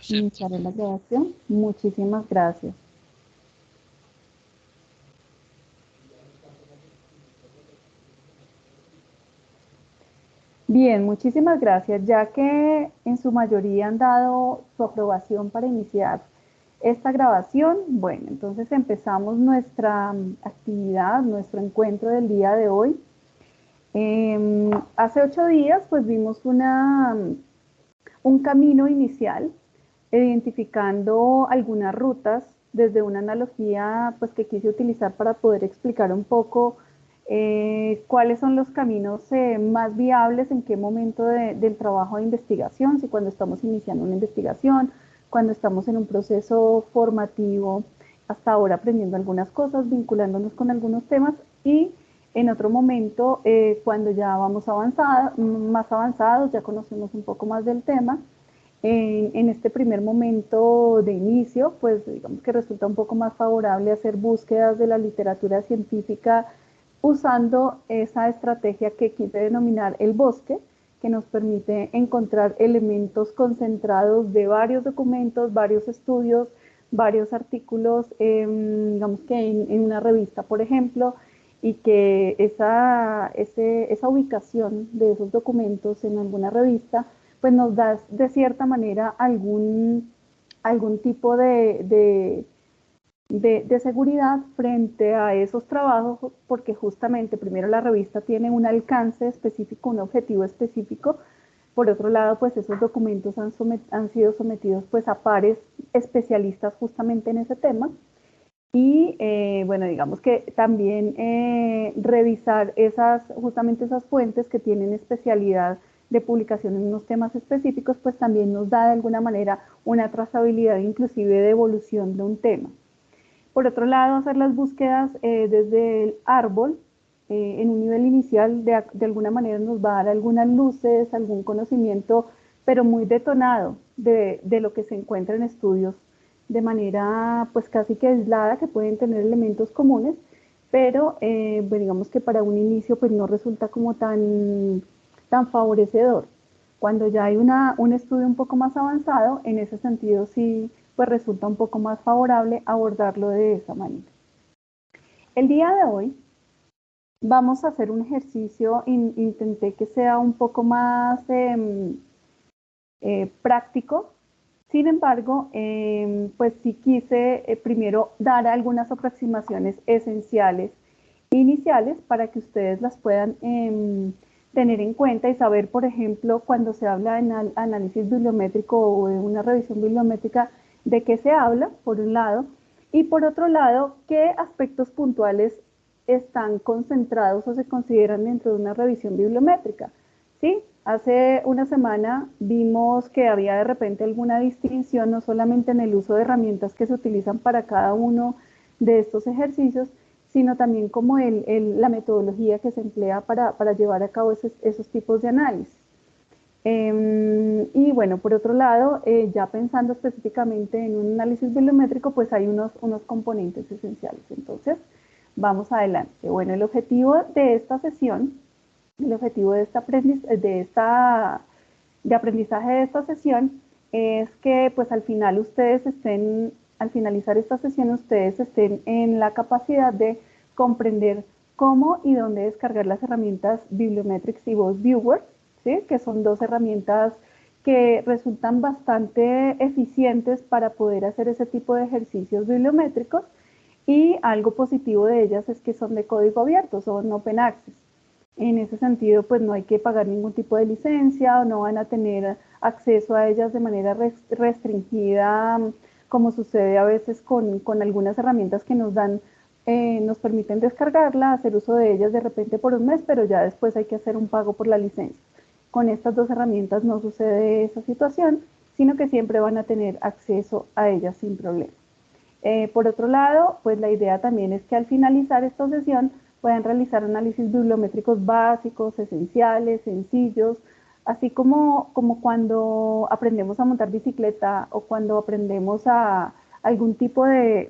Acepto. Iniciaré la grabación. Muchísimas gracias. Bien, muchísimas gracias. Ya que en su mayoría han dado su aprobación para iniciar esta grabación, bueno, entonces empezamos nuestra actividad, nuestro encuentro del día de hoy. Hace 8 días, pues vimos un camino inicial, identificando algunas rutas desde una analogía pues, que quise utilizar para poder explicar un poco cuáles son los caminos más viables, en qué momento del trabajo de investigación, si cuando estamos iniciando una investigación, cuando estamos en un proceso formativo, hasta ahora aprendiendo algunas cosas, vinculándonos con algunos temas y en otro momento, cuando ya vamos más avanzados, ya conocemos un poco más del tema, en este primer momento de inicio, pues digamos que resulta un poco más favorable hacer búsquedas de la literatura científica usando esa estrategia que quise denominar el bosque, que nos permite encontrar elementos concentrados de varios documentos, varios estudios, varios artículos, digamos que en una revista, por ejemplo, y que esa ubicación de esos documentos en alguna revista pues nos da de cierta manera algún tipo de seguridad frente a esos trabajos, porque justamente primero la revista tiene un alcance específico, un objetivo específico. Por otro lado, pues esos documentos han sido sometidos pues a pares especialistas justamente en ese tema. Y bueno, digamos que también revisar justamente esas fuentes que tienen especialidad de publicación en unos temas específicos, pues también nos da de alguna manera una trazabilidad inclusive de evolución de un tema. Por otro lado, hacer las búsquedas desde el árbol en un nivel inicial de alguna manera nos va a dar algunas luces, algún conocimiento, pero muy detonado de lo que se encuentra en estudios de manera pues casi que aislada, que pueden tener elementos comunes, pero pues, digamos que para un inicio pues no resulta como tan favorecedor. Cuando ya hay un estudio un poco más avanzado, en ese sentido sí pues resulta un poco más favorable abordarlo de esa manera. El día de hoy vamos a hacer un ejercicio, intenté que sea un poco más práctico. Sin embargo, pues sí quise primero dar algunas aproximaciones esenciales iniciales para que ustedes las puedan tener en cuenta y saber, por ejemplo, cuando se habla de análisis bibliométrico o de una revisión bibliométrica, de qué se habla, por un lado, y por otro lado, qué aspectos puntuales están concentrados o se consideran dentro de una revisión bibliométrica. ¿Sí? Hace una semana vimos que había de repente alguna distinción, no solamente en el uso de herramientas que se utilizan para cada uno de estos ejercicios, sino también como la metodología que se emplea para llevar a cabo esos tipos de análisis. Y bueno, por otro lado, ya pensando específicamente en un análisis bibliométrico, pues hay unos componentes esenciales. Entonces, vamos adelante. Bueno, el objetivo de esta sesión, el objetivo de aprendizaje de esta sesión es que pues al finalizar esta sesión, ustedes estén en la capacidad de comprender cómo y dónde descargar las herramientas Bibliometrics y Voice Viewer, ¿sí? Que son dos herramientas que resultan bastante eficientes para poder hacer ese tipo de ejercicios bibliométricos, y algo positivo de ellas es que son de código abierto, son open access. En ese sentido, pues no hay que pagar ningún tipo de licencia o no van a tener acceso a ellas de manera restringida, como sucede a veces con algunas herramientas que nos permiten descargarla, hacer uso de ellas de repente por un mes, pero ya después hay que hacer un pago por la licencia. Con estas dos herramientas no sucede esa situación, sino que siempre van a tener acceso a ellas sin problema. Por otro lado, pues la idea también es que al finalizar esta sesión puedan realizar análisis bibliométricos básicos, esenciales, sencillos, así como cuando aprendemos a montar bicicleta o cuando aprendemos a algún tipo de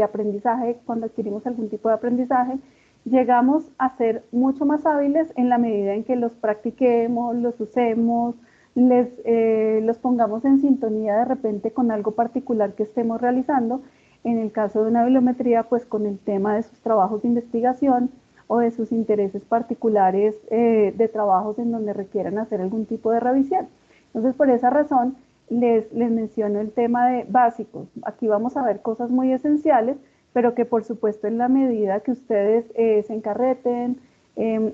aprendizaje, cuando adquirimos algún tipo de aprendizaje, llegamos a ser mucho más hábiles en la medida en que los practiquemos, los usemos, los pongamos en sintonía de repente con algo particular que estemos realizando. En el caso de una bibliometría, pues con el tema de sus trabajos de investigación o de sus intereses particulares de trabajos en donde requieran hacer algún tipo de revisión. Entonces, por esa razón, les menciono el tema de básicos. Aquí vamos a ver cosas muy esenciales, pero que por supuesto en la medida que ustedes se encarreten,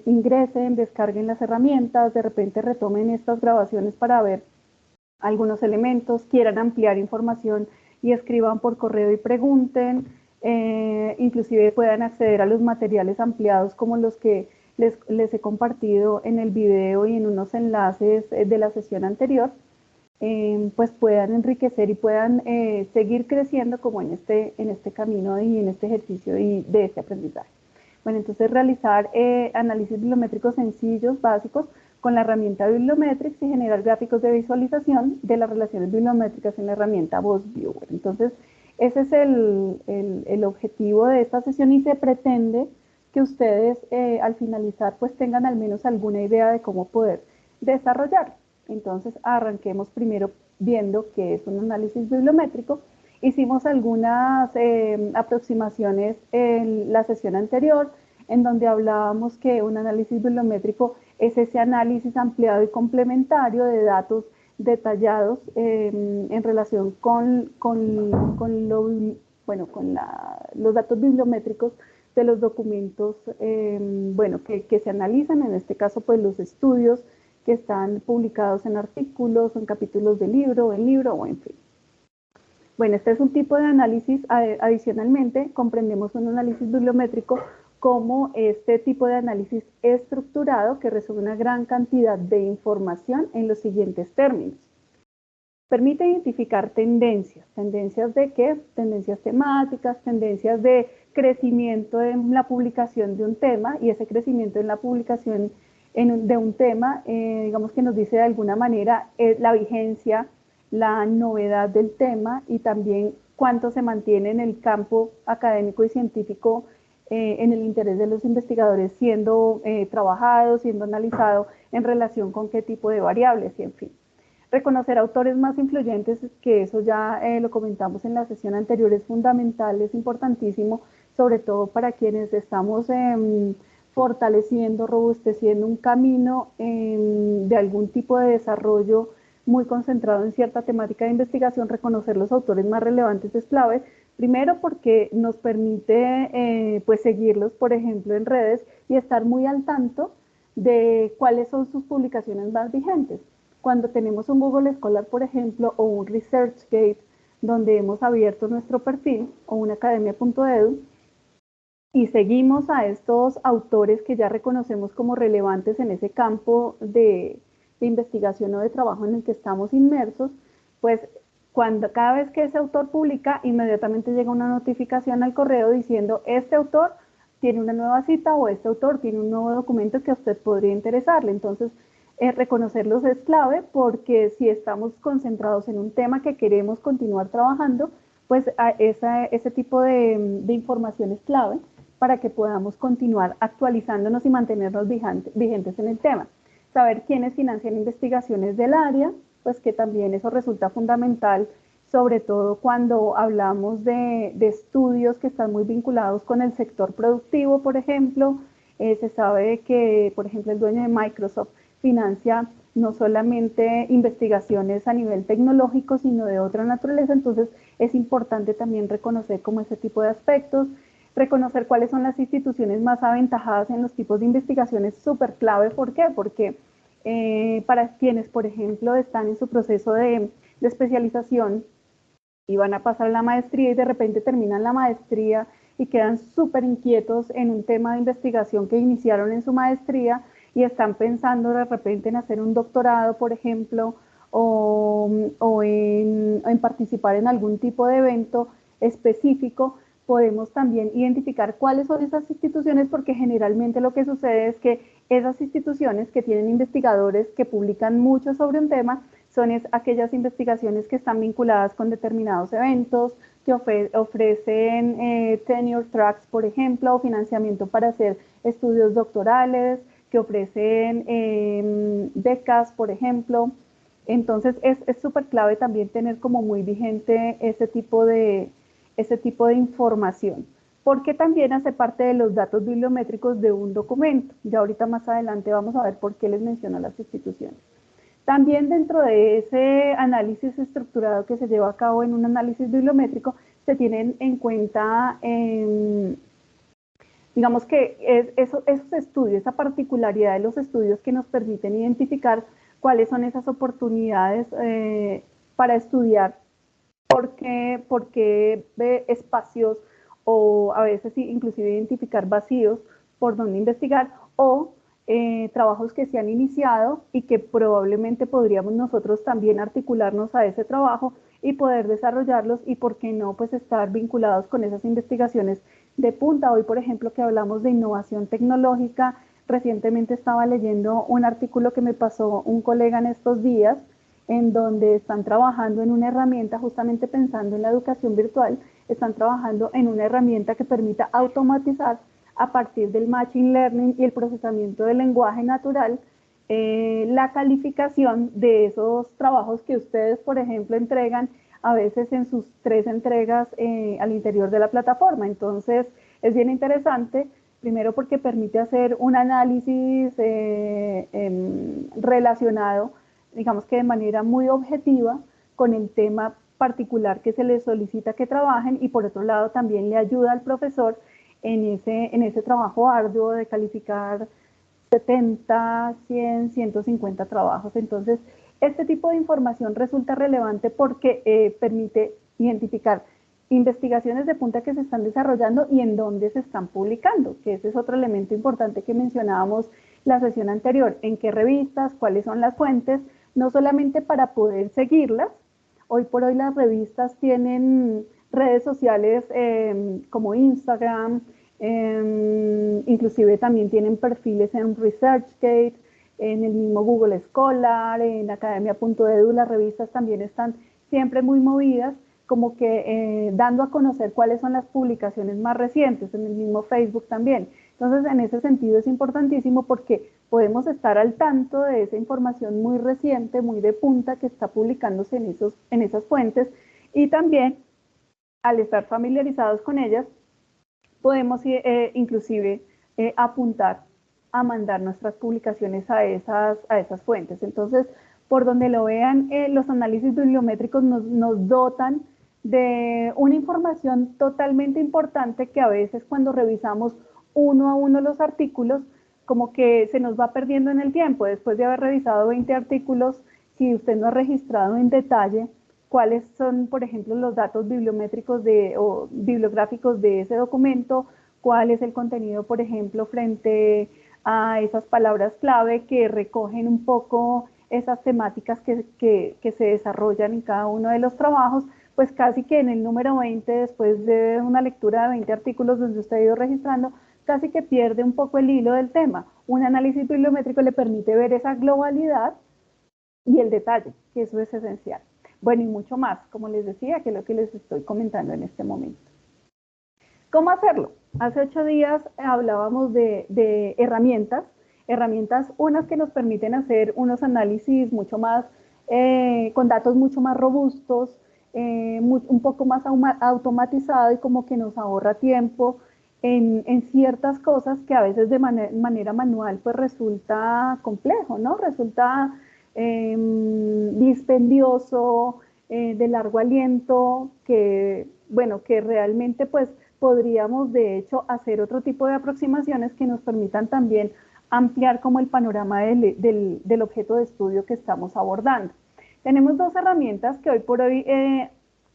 ingresen, descarguen las herramientas, de repente retomen estas grabaciones para ver algunos elementos, quieran ampliar información y escriban por correo y pregunten, inclusive puedan acceder a los materiales ampliados como los que les he compartido en el video y en unos enlaces de la sesión anterior, pues puedan enriquecer y puedan seguir creciendo como en este camino y en este ejercicio de este aprendizaje. Bueno, entonces realizar análisis bibliométricos sencillos, básicos, con la herramienta Bibliometrics y generar gráficos de visualización de las relaciones bibliométricas en la herramienta VozViewer. Entonces, ese es el objetivo de esta sesión y se pretende que ustedes al finalizar pues tengan al menos alguna idea de cómo poder desarrollar. Entonces, arranquemos primero viendo qué es un análisis bibliométrico. Hicimos algunas aproximaciones en la sesión anterior, en donde hablábamos que un análisis bibliométrico es ese análisis ampliado y complementario de datos detallados en relación con los datos bibliométricos de los documentos que se analizan, en este caso pues los estudios que están publicados en artículos, en capítulos de libro, en libro o en fin. Bueno, este es un tipo de análisis. Adicionalmente, comprendemos un análisis bibliométrico como este tipo de análisis estructurado que resume una gran cantidad de información en los siguientes términos. Permite identificar tendencias. ¿Tendencias de qué? Tendencias temáticas, tendencias de crecimiento en la publicación de un tema, y ese crecimiento en la publicación de un tema, digamos que nos dice de alguna manera la vigencia, la novedad del tema y también cuánto se mantiene en el campo académico y científico en el interés de los investigadores siendo trabajado, siendo analizado en relación con qué tipo de variables y en fin. Reconocer autores más influyentes, que eso ya lo comentamos en la sesión anterior, es fundamental, es importantísimo, sobre todo para quienes estamos fortaleciendo, robusteciendo un camino de algún tipo de desarrollo muy concentrado en cierta temática de investigación. Reconocer los autores más relevantes es clave, primero porque nos permite pues seguirlos, por ejemplo, en redes y estar muy al tanto de cuáles son sus publicaciones más vigentes. Cuando tenemos un Google Scholar, por ejemplo, o un ResearchGate, donde hemos abierto nuestro perfil, o una academia.edu, y seguimos a estos autores que ya reconocemos como relevantes en ese campo de investigación o de trabajo en el que estamos inmersos, pues cada vez que ese autor publica, inmediatamente llega una notificación al correo diciendo este autor tiene una nueva cita o este autor tiene un nuevo documento que a usted podría interesarle. Entonces, reconocerlos es clave, porque si estamos concentrados en un tema que queremos continuar trabajando, pues ese tipo de información es clave para que podamos continuar actualizándonos y mantenernos vigentes en el tema. Saber quiénes financian investigaciones del área, pues que también eso resulta fundamental, sobre todo cuando hablamos de estudios que están muy vinculados con el sector productivo, por ejemplo. Se sabe que, por ejemplo, el dueño de Microsoft financia no solamente investigaciones a nivel tecnológico, sino de otra naturaleza. Entonces es importante también reconocer como ese tipo de aspectos. Reconocer cuáles son las instituciones más aventajadas en los tipos de investigación es súper clave. ¿Por qué? Porque para quienes, por ejemplo, están en su proceso de especialización y van a pasar la maestría y de repente terminan la maestría y quedan súper inquietos en un tema de investigación que iniciaron en su maestría y están pensando de repente en hacer un doctorado, por ejemplo, o en participar en algún tipo de evento específico, podemos también identificar cuáles son esas instituciones, porque generalmente lo que sucede es que esas instituciones que tienen investigadores que publican mucho sobre un tema son aquellas investigaciones que están vinculadas con determinados eventos, que ofrecen tenure tracks, por ejemplo, o financiamiento para hacer estudios doctorales, que ofrecen becas, por ejemplo, Entonces es súper clave también tener como muy vigente ese tipo de información, porque también hace parte de los datos bibliométricos de un documento. Ya ahorita más adelante vamos a ver por qué les menciono las instituciones. También dentro de ese análisis estructurado que se lleva a cabo en un análisis bibliométrico, se tienen en cuenta, digamos que esos estudios, esa particularidad de los estudios que nos permiten identificar cuáles son esas oportunidades para estudiar, por qué espacios o a veces inclusive identificar vacíos por donde investigar o trabajos que se han iniciado y que probablemente podríamos nosotros también articularnos a ese trabajo y poder desarrollarlos y por qué no pues estar vinculados con esas investigaciones de punta. Hoy por ejemplo que hablamos de innovación tecnológica, recientemente estaba leyendo un artículo que me pasó un colega en estos días en donde están trabajando en una herramienta, justamente pensando en la educación virtual, están trabajando en una herramienta que permita automatizar a partir del Machine Learning y el procesamiento del lenguaje natural, la calificación de esos trabajos que ustedes, por ejemplo, entregan a veces en sus 3 entregas al interior de la plataforma. Entonces, es bien interesante, primero porque permite hacer un análisis relacionado, digamos que de manera muy objetiva, con el tema particular que se les solicita que trabajen y por otro lado también le ayuda al profesor en ese trabajo arduo de calificar 70, 100, 150 trabajos. Entonces, este tipo de información resulta relevante porque permite identificar investigaciones de punta que se están desarrollando y en dónde se están publicando, que ese es otro elemento importante que mencionábamos la sesión anterior, en qué revistas, cuáles son las fuentes, no solamente para poder seguirlas, hoy por hoy las revistas tienen redes sociales como Instagram, inclusive también tienen perfiles en ResearchGate, en el mismo Google Scholar, en academia.edu, las revistas también están siempre muy movidas, como que dando a conocer cuáles son las publicaciones más recientes, en el mismo Facebook también. Entonces, en ese sentido es importantísimo porque podemos estar al tanto de esa información muy reciente, muy de punta que está publicándose en esas fuentes y también al estar familiarizados con ellas, podemos inclusive apuntar a mandar nuestras publicaciones a esas fuentes. Entonces, por donde lo vean, los análisis bibliométricos nos dotan de una información totalmente importante que a veces cuando revisamos uno a uno los artículos, como que se nos va perdiendo en el tiempo. Después de haber revisado 20 artículos, si usted no ha registrado en detalle cuáles son, por ejemplo, los datos bibliométricos o bibliográficos de ese documento, cuál es el contenido, por ejemplo, frente a esas palabras clave que recogen un poco esas temáticas que se desarrollan en cada uno de los trabajos, pues casi que en el número 20, después de una lectura de 20 artículos donde usted ha ido registrando, casi que pierde un poco el hilo del tema. Un análisis bibliométrico le permite ver esa globalidad y el detalle, que eso es esencial. Bueno, y mucho más, como les decía, que es lo que les estoy comentando en este momento. ¿Cómo hacerlo? Hace 8 días hablábamos de herramientas unas que nos permiten hacer unos análisis mucho más, con datos mucho más robustos, un poco más automatizado y como que nos ahorra tiempo en ciertas cosas que a veces de manera manual pues resulta complejo, ¿no? Resulta dispendioso, de largo aliento, que, bueno, que realmente pues podríamos de hecho hacer otro tipo de aproximaciones que nos permitan también ampliar como el panorama del objeto de estudio que estamos abordando. Tenemos dos herramientas que hoy por hoy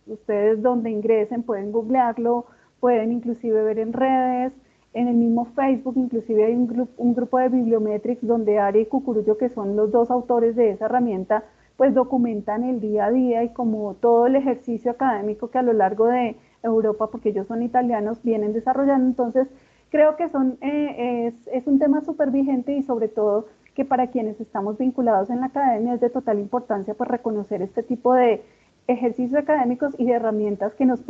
ustedes donde ingresen pueden googlearlo, pueden inclusive ver en redes, en el mismo Facebook, inclusive hay un grupo de Bibliometrics donde Ari y Cucurullo, que son los dos autores de esa herramienta, pues documentan el día a día y como todo el ejercicio académico que a lo largo de Europa, porque ellos son italianos, vienen desarrollando. Entonces, creo que es un tema súper vigente y sobre todo que para quienes estamos vinculados en la academia es de total importancia pues reconocer este tipo de ejercicios académicos y de herramientas que nos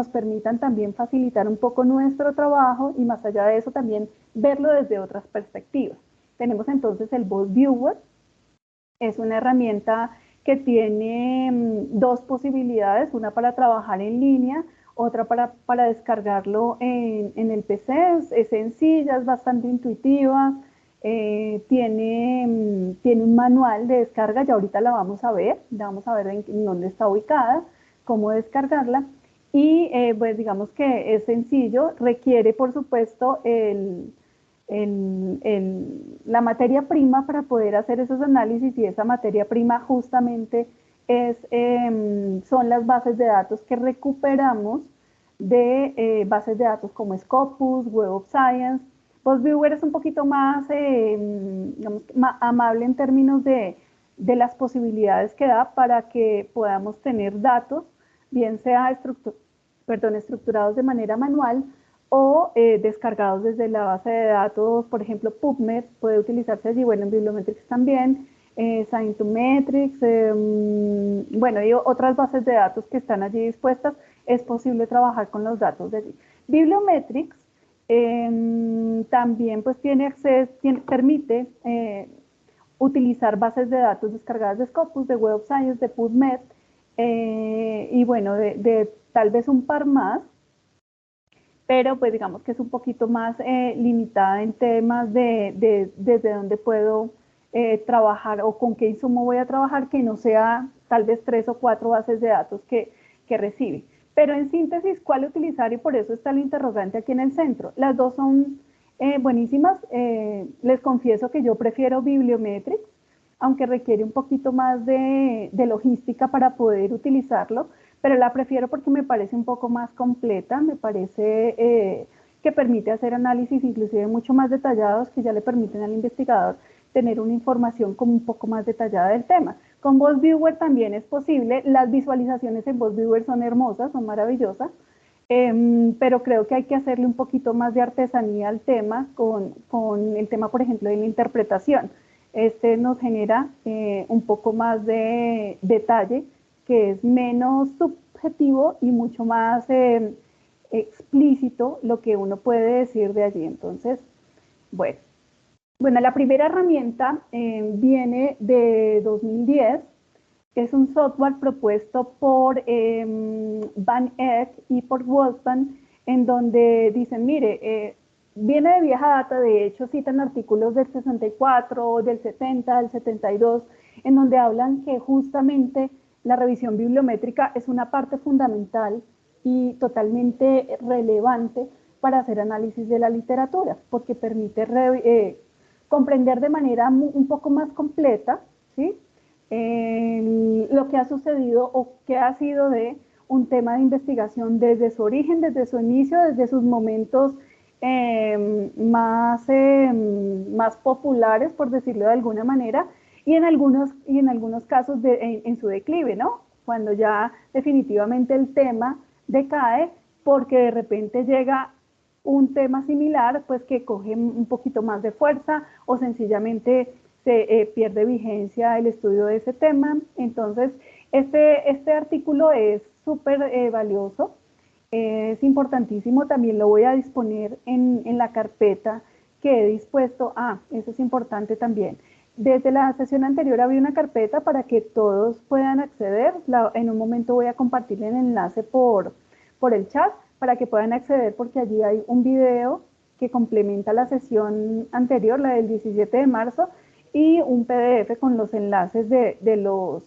permitan también facilitar un poco nuestro trabajo y más allá de eso también verlo desde otras perspectivas. Tenemos entonces el Boss Viewer, Es una herramienta que tiene dos posibilidades, una para trabajar en línea, otra para descargarlo en el PC. Es sencilla, es bastante intuitiva, tiene un manual de descarga, ya ahorita la vamos a ver en dónde está ubicada, cómo descargarla. Y pues digamos que es sencillo, requiere por supuesto la materia prima para poder hacer esos análisis, y esa materia prima justamente son las bases de datos que recuperamos de bases de datos como Scopus, Web of Science. PostViewer es un poquito más, digamos, más amable en términos de las posibilidades que da para que podamos tener datos, bien sea estructurados de manera manual o descargados desde la base de datos. Por ejemplo, PubMed puede utilizarse allí, bueno, en Bibliometrics también, Scientometrics, bueno, y otras bases de datos que están allí dispuestas. Es posible trabajar con los datos de allí. Bibliometrics también pues permite utilizar bases de datos descargadas de Scopus, de Web of Science, de PubMed, y bueno, de tal vez un par más, pero pues digamos que es un poquito más limitada en temas de desde dónde puedo trabajar o con qué insumo voy a trabajar, que no sea tal vez 3 o 4 bases de datos que recibe. Pero en síntesis, ¿cuál utilizar? Y por eso está el interrogante aquí en el centro. Las dos son buenísimas. Les confieso que yo prefiero Bibliometrics, aunque requiere un poquito más de logística para poder utilizarlo, pero la prefiero porque me parece un poco más completa, me parece que permite hacer análisis inclusive mucho más detallados, que ya le permiten al investigador tener una información como un poco más detallada del tema. Con VozViewer también es posible, las visualizaciones en VozViewer son hermosas, son maravillosas, pero creo que hay que hacerle un poquito más de artesanía al tema con el tema, por ejemplo, de la interpretación. Este nos genera un poco más de detalle, que es menos subjetivo y mucho más explícito lo que uno puede decir de allí. Entonces, bueno, la primera herramienta viene de 2010. Es un software propuesto por Van Eck y por Wolfgang, en donde dicen, mire, viene de vieja data. De hecho citan artículos del 64, del 70, del 72, en donde hablan que justamente la revisión bibliométrica es una parte fundamental y totalmente relevante para hacer análisis de la literatura, porque permite comprender de manera un poco más completa, ¿sí?, lo que ha sucedido o qué ha sido de un tema de investigación desde su origen, desde su inicio, desde sus momentos más populares, por decirlo de alguna manera, y en algunos casos en su declive, ¿no? Cuando ya definitivamente el tema decae porque de repente llega un tema similar, pues que coge un poquito más de fuerza, o sencillamente se pierde vigencia el estudio de ese tema. Entonces, este artículo es súper valioso, es importantísimo. También lo voy a disponer en la carpeta que he dispuesto. Eso es importante también. Desde la sesión anterior había una carpeta para que todos puedan acceder. En un momento voy a compartir el enlace por el chat para que puedan acceder, porque allí hay un video que complementa la sesión anterior, la del 17 de marzo, y un PDF con los enlaces de los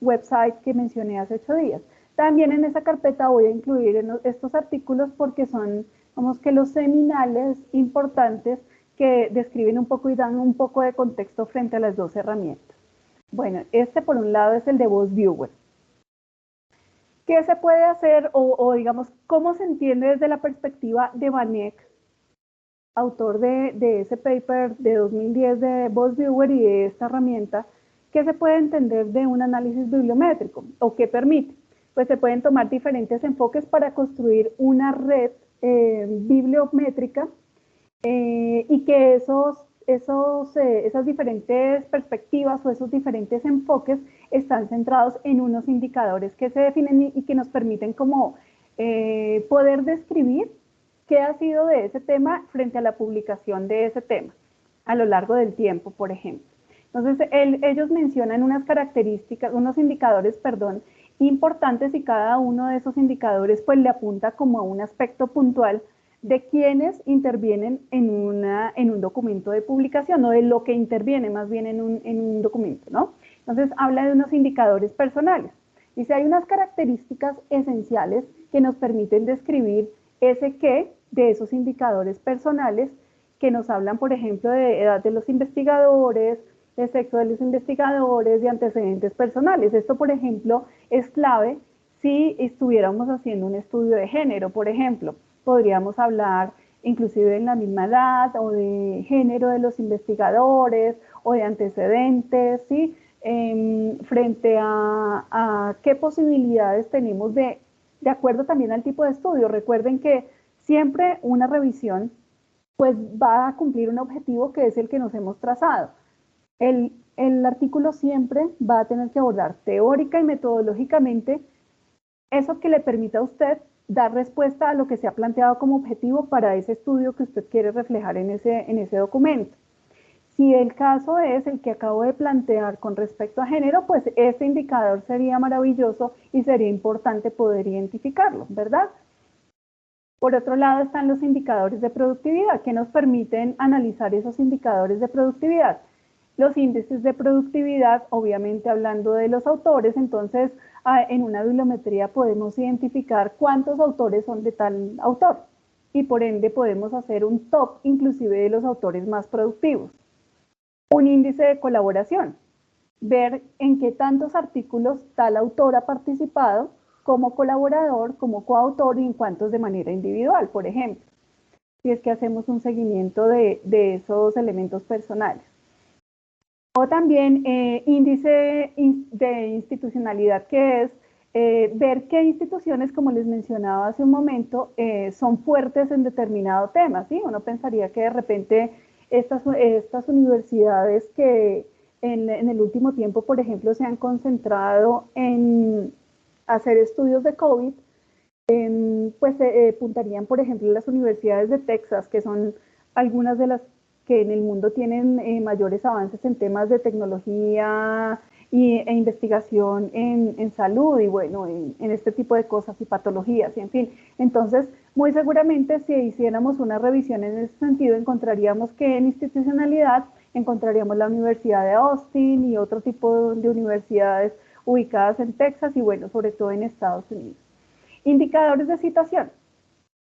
websites que mencioné hace 8 días. También en esa carpeta voy a incluir estos artículos porque son, digamos, que los seminales importantes que describen un poco y dan un poco de contexto frente a las dos herramientas. Bueno, este por un lado es el de VozViewer. ¿Qué se puede hacer o digamos, cómo se entiende desde la perspectiva de Van Eck, autor de ese paper de 2010 de VozViewer y de esta herramienta? ¿Qué se puede entender de un análisis bibliométrico o qué permite? Pues se pueden tomar diferentes enfoques para construir una red bibliométrica y que esas diferentes perspectivas o esos diferentes enfoques están centrados en unos indicadores que se definen y que nos permiten como poder describir qué ha sido de ese tema frente a la publicación de ese tema a lo largo del tiempo, por ejemplo. Entonces, ellos mencionan unas características, unos indicadores, perdón, importantes, y cada uno de esos indicadores pues le apunta como a un aspecto puntual de quienes intervienen en un documento de publicación, o de lo que interviene más bien en un documento, ¿no? Entonces habla de unos indicadores personales. Dice, hay unas características esenciales que nos permiten describir ese qué de esos indicadores personales, que nos hablan, por ejemplo, de edad de los investigadores, de sexo de los investigadores, de antecedentes personales. Esto, por ejemplo, es clave si estuviéramos haciendo un estudio de género, por ejemplo. Podríamos hablar inclusive en la misma edad, o de género de los investigadores, o de antecedentes, ¿sí? Frente a qué posibilidades tenemos de acuerdo también al tipo de estudio. Recuerden que siempre una revisión pues va a cumplir un objetivo, que es el que nos hemos trazado. El artículo siempre va a tener que abordar teórica y metodológicamente eso que le permita a usted dar respuesta a lo que se ha planteado como objetivo para ese estudio que usted quiere reflejar en ese documento. Si el caso es el que acabo de plantear con respecto a género, pues este indicador sería maravilloso y sería importante poder identificarlo, ¿verdad? Por otro lado están los indicadores de productividad, que nos permiten analizar esos indicadores de productividad. Los índices de productividad, obviamente hablando de los autores, entonces en una bibliometría podemos identificar cuántos autores son de tal autor, y por ende podemos hacer un top inclusive de los autores más productivos. Un índice de colaboración, ver en qué tantos artículos tal autor ha participado como colaborador, como coautor, y en cuántos de manera individual, por ejemplo, si es que hacemos un seguimiento de esos elementos personales. O también índice de institucionalidad, que es ver qué instituciones, como les mencionaba hace un momento, son fuertes en determinado tema, ¿sí? Uno pensaría que de repente estas universidades que en el último tiempo, por ejemplo, se han concentrado en hacer estudios de COVID, pues puntarían, por ejemplo, las universidades de Texas, que son algunas de las que en el mundo tienen mayores avances en temas de tecnología e investigación en salud, y bueno, en este tipo de cosas y patologías, y en fin. Entonces, muy seguramente si hiciéramos una revisión en ese sentido, encontraríamos que en institucionalidad encontraríamos la Universidad de Austin y otro tipo de universidades ubicadas en Texas y bueno, sobre todo en Estados Unidos. Indicadores de citación.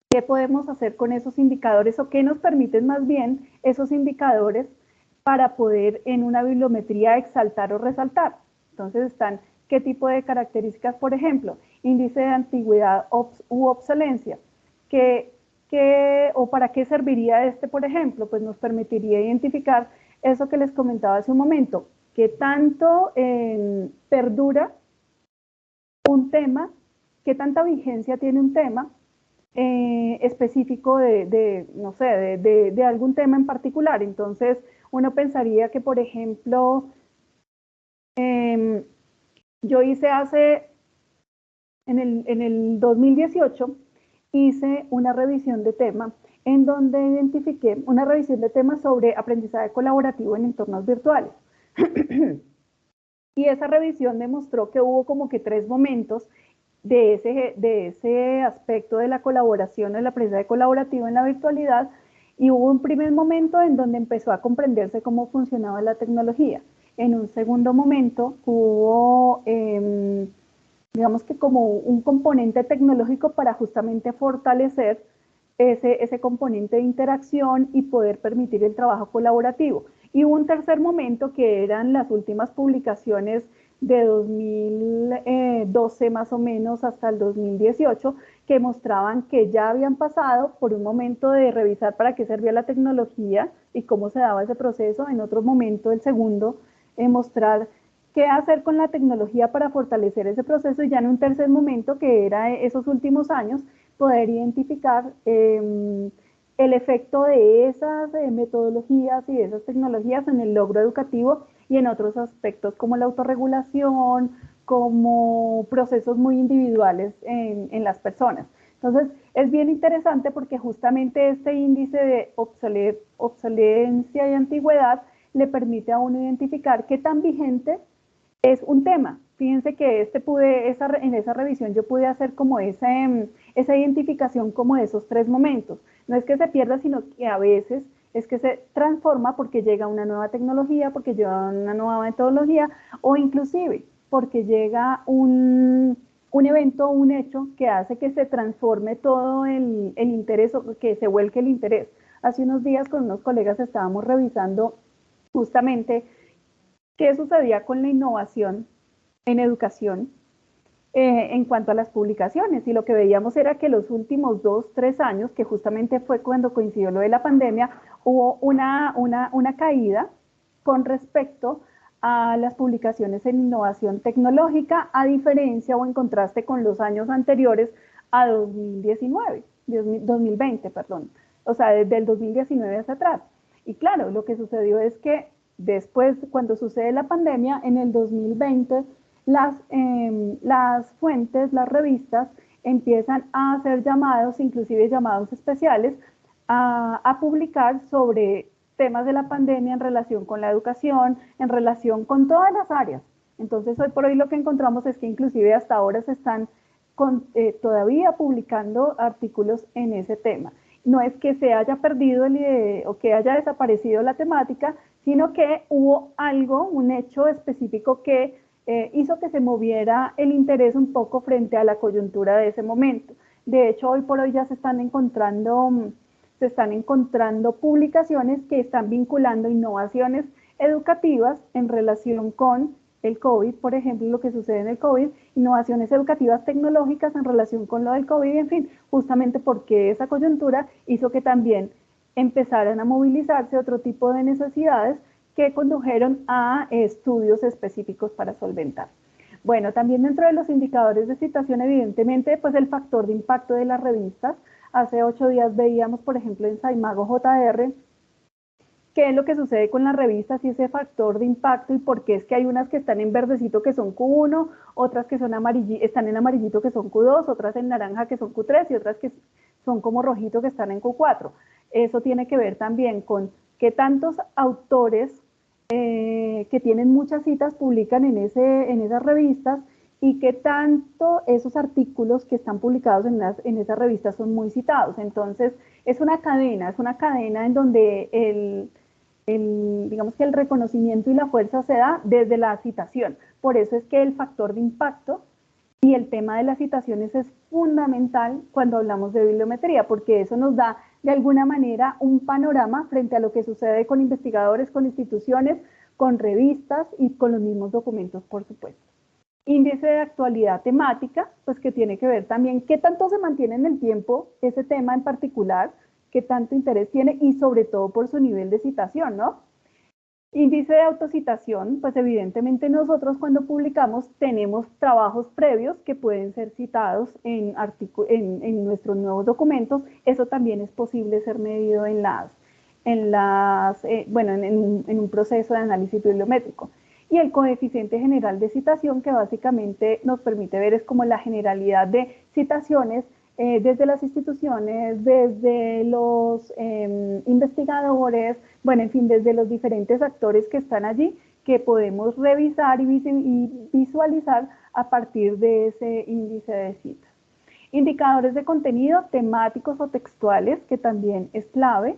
¿Qué podemos hacer con esos indicadores, o qué nos permiten más bien esos indicadores para poder en una bibliometría exaltar o resaltar? Entonces están qué tipo de características, por ejemplo, índice de antigüedad u obsolencia. ¿O para qué serviría este, por ejemplo? Pues nos permitiría identificar eso que les comentaba hace un momento, qué tanto perdura un tema, qué tanta vigencia tiene un tema específico no sé, de algún tema en particular. Entonces, uno pensaría que, por ejemplo, yo hice en el 2018, hice una revisión de tema en donde identifiqué una revisión de temas sobre aprendizaje colaborativo en entornos virtuales. Y esa revisión demostró que hubo como que 3 momentos de ese aspecto de la colaboración, del aprendizaje colaborativo en la virtualidad, y hubo un primer momento en donde empezó a comprenderse cómo funcionaba la tecnología. En un segundo momento hubo, digamos que como un componente tecnológico para justamente fortalecer ese componente de interacción y poder permitir el trabajo colaborativo. Y hubo un tercer momento que eran las últimas publicaciones de 2012 más o menos hasta el 2018, que mostraban que ya habían pasado por un momento de revisar para qué servía la tecnología y cómo se daba ese proceso. En otro momento, el segundo, mostrar qué hacer con la tecnología para fortalecer ese proceso, y ya en un tercer momento, que era esos últimos años, poder identificar el efecto de esas metodologías y de esas tecnologías en el logro educativo y en otros aspectos como la autorregulación, como procesos muy individuales en las personas. Entonces, es bien interesante porque justamente este índice de obsolencia y antigüedad le permite a uno identificar qué tan vigente es un tema. Fíjense que en esa revisión yo pude hacer como esa identificación como de esos 3 momentos. No es que se pierda, sino que a veces es que se transforma porque llega una nueva tecnología, porque llega una nueva metodología, o inclusive porque llega un evento o un hecho que hace que se transforme todo el interés, o que se vuelque el interés. Hace unos días con unos colegas estábamos revisando justamente qué sucedía con la innovación en educación en cuanto a las publicaciones, y lo que veíamos era que los últimos 2, 3 años, que justamente fue cuando coincidió lo de la pandemia, hubo una caída con respecto a las publicaciones en innovación tecnológica, a diferencia o en contraste con los años anteriores a 2020, perdón, o sea, desde el 2019 hacia atrás. Y claro, lo que sucedió es que después, cuando sucede la pandemia, en el 2020, las fuentes, las revistas, empiezan a hacer llamados, inclusive llamados especiales, a publicar sobre temas de la pandemia en relación con la educación, en relación con todas las áreas. Entonces, hoy por hoy lo que encontramos es que inclusive hasta ahora se están todavía publicando artículos en ese tema. No es que se haya perdido o que haya desaparecido la temática, sino que hubo algo, un hecho específico que hizo que se moviera el interés un poco frente a la coyuntura de ese momento. De hecho, hoy por hoy ya se están encontrando publicaciones que están vinculando innovaciones educativas en relación con el COVID, por ejemplo, lo que sucede en el COVID, innovaciones educativas tecnológicas en relación con lo del COVID, en fin, justamente porque esa coyuntura hizo que también empezaran a movilizarse otro tipo de necesidades que condujeron a estudios específicos para solventar. Bueno, también dentro de los indicadores de citación, evidentemente, pues el factor de impacto de las revistas. Hace 8 días veíamos, por ejemplo, en Saimago JR, qué es lo que sucede con las revistas y ese factor de impacto, y por qué es que hay unas que están en verdecito que son Q1, otras que están en amarillito que son Q2, otras en naranja que son Q3 y otras que son como rojito que están en Q4. Eso tiene que ver también con qué tantos autores que tienen muchas citas publican en esas revistas, y qué tanto esos artículos que están publicados en esas revistas son muy citados. Entonces, es una cadena en donde digamos que el reconocimiento y la fuerza se da desde la citación. Por eso es que el factor de impacto y el tema de las citaciones es fundamental cuando hablamos de bibliometría, porque eso nos da de alguna manera un panorama frente a lo que sucede con investigadores, con instituciones, con revistas y con los mismos documentos, por supuesto. Índice de actualidad temática, pues que tiene que ver también qué tanto se mantiene en el tiempo ese tema en particular, qué tanto interés tiene y sobre todo por su nivel de citación, ¿no? Índice de autocitación, pues evidentemente nosotros cuando publicamos tenemos trabajos previos que pueden ser citados en nuestros nuevos documentos. Eso también es posible ser medido en un proceso de análisis bibliométrico. Y el coeficiente general de citación, que básicamente nos permite ver es como la generalidad de citaciones desde las instituciones, desde los investigadores, bueno, en fin, desde los diferentes actores que están allí, que podemos revisar y visualizar a partir de ese índice de citas. Indicadores de contenido temáticos o textuales, que también es clave,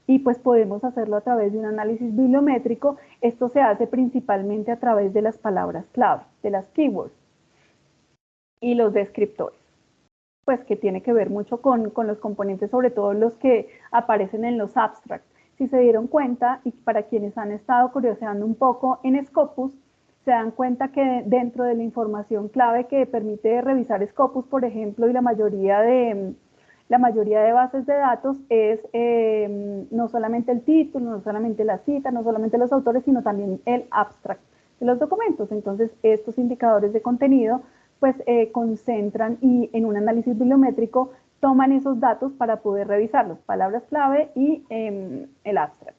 y pues podemos hacerlo a través de un análisis bibliométrico. Esto se hace principalmente a través de las palabras clave, de las keywords y los descriptores, pues que tiene que ver mucho con los componentes, sobre todo los que aparecen en los abstracts. Si se dieron cuenta, y para quienes han estado curioseando un poco en Scopus, se dan cuenta que dentro de la información clave que permite revisar Scopus, por ejemplo, y la mayoría de bases de datos es no solamente el título, no solamente la cita, no solamente los autores, sino también el abstract de los documentos. Entonces, estos indicadores de contenido pues concentran y en un análisis bibliométrico toman esos datos para poder revisarlos, palabras clave y el abstract.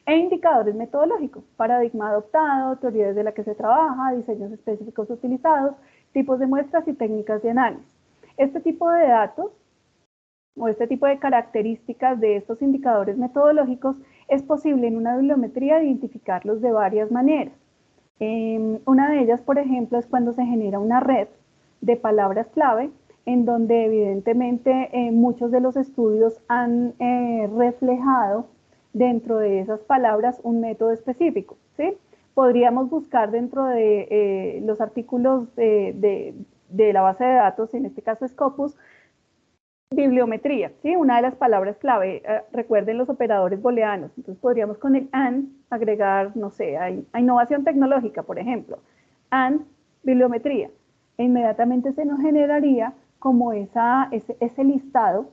E indicadores metodológicos, paradigma adoptado, teoría desde la que se trabaja, diseños específicos utilizados, tipos de muestras y técnicas de análisis. Este tipo de datos o este tipo de características de estos indicadores metodológicos es posible en una bibliometría identificarlos de varias maneras. Una de ellas, por ejemplo, es cuando se genera una red de palabras clave, en donde evidentemente muchos de los estudios han reflejado dentro de esas palabras un método específico, ¿sí? Podríamos buscar dentro de los artículos de la base de datos, en este caso Scopus, bibliometría, ¿sí? Una de las palabras clave, recuerden los operadores booleanos, entonces podríamos con el AND agregar, no sé, a innovación tecnológica, por ejemplo, AND, bibliometría, e inmediatamente se nos generaría como ese listado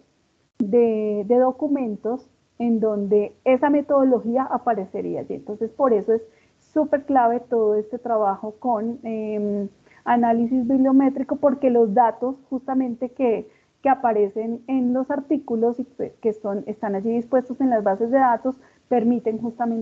de documentos en donde esa metodología aparecería allí. Entonces, por eso es súper clave todo este trabajo con análisis bibliométrico, porque los datos justamente que aparecen en los artículos y que están allí dispuestos en las bases de datos permiten justamente